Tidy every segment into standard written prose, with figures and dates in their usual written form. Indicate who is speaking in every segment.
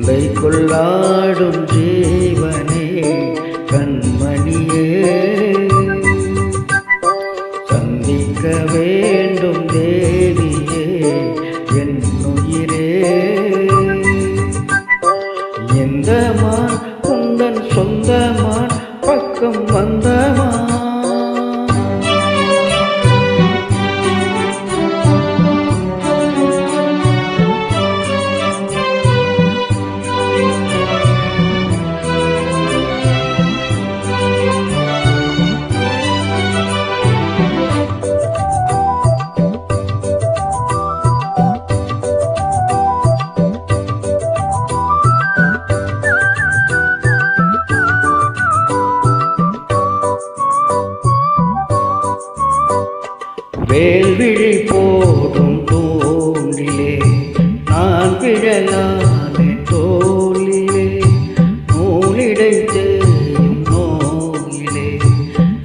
Speaker 1: சிந்தைக்குள்ளாடும் ஜீவனே கண்மணியே, சந்திக்க வேண்டும் தேவியே என் உயிரே. எந்த மான் உந்தன் சொந்த மான் பக்கம் வந்த மான், வேல்விழி போடும் தோண்டிலே நான் விழலானே தோளிலே, நூலிடை தேயும் நோயிலே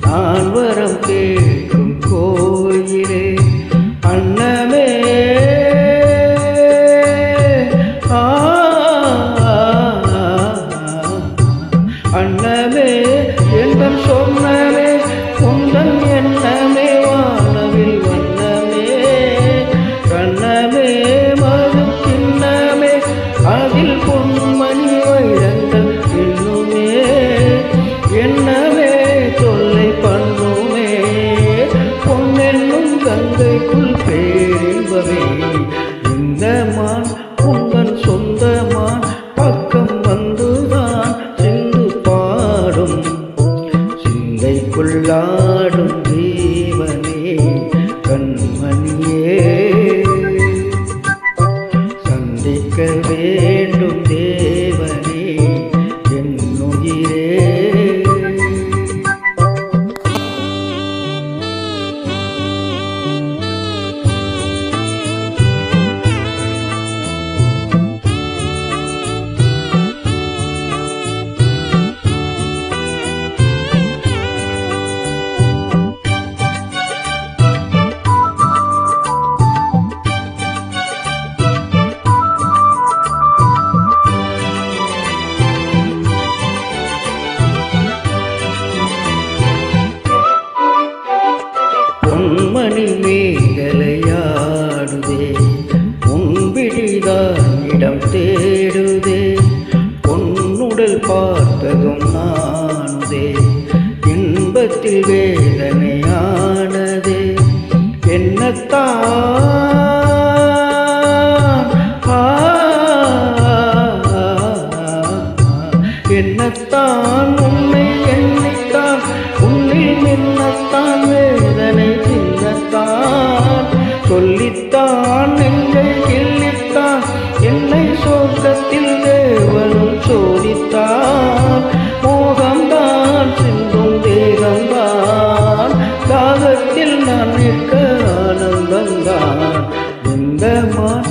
Speaker 1: நான் வரம் கேட்கும் கோயிலே. அன்னமே அன்னமே எந்தன் சொன்னமே உந்தன் எண்ணமே வானவில் வண்ணமே, கண்ணமே மறு சின்னமே அதில் பொன்மணி வைரங்கள் இன்னுமே, எண்ணமே தொல்லை பண்ணுமே பொன்னென்னும் கங்கைக்குள் பேரின்பமே. இந்த மான் உந்தன் சொந்த மான் பக்கம் வந்துதான் சென்று பாடும், சிந்தைக்குள்ளாடும் ஜீவனே கண்மணியே, சந்திக்க வேண்டும் தேவனே என் உயிரே. பொன்மணி மேகலையாடுதே உன்பிடிதான் இடம் தேடுதே, பொன்னுடல் பார்த்ததும் நானுதே இன்பத்தில் வேதனையானதே. என்னத்தான் உன்னை எண்ணித்தான் உன்னில் மின்னத்தான் வேதனை சின்னத்தான், சொல்லித்தான் நெஞ்சை கிள்ளித்தான் என்னை சோகத்தில் தேவனும் சோதித்தான். மோகம்தான் சிந்தும் தேகம்தான் தாகத்தில் நான் நிற்க ஆனந்தந்தான். இந்த மான்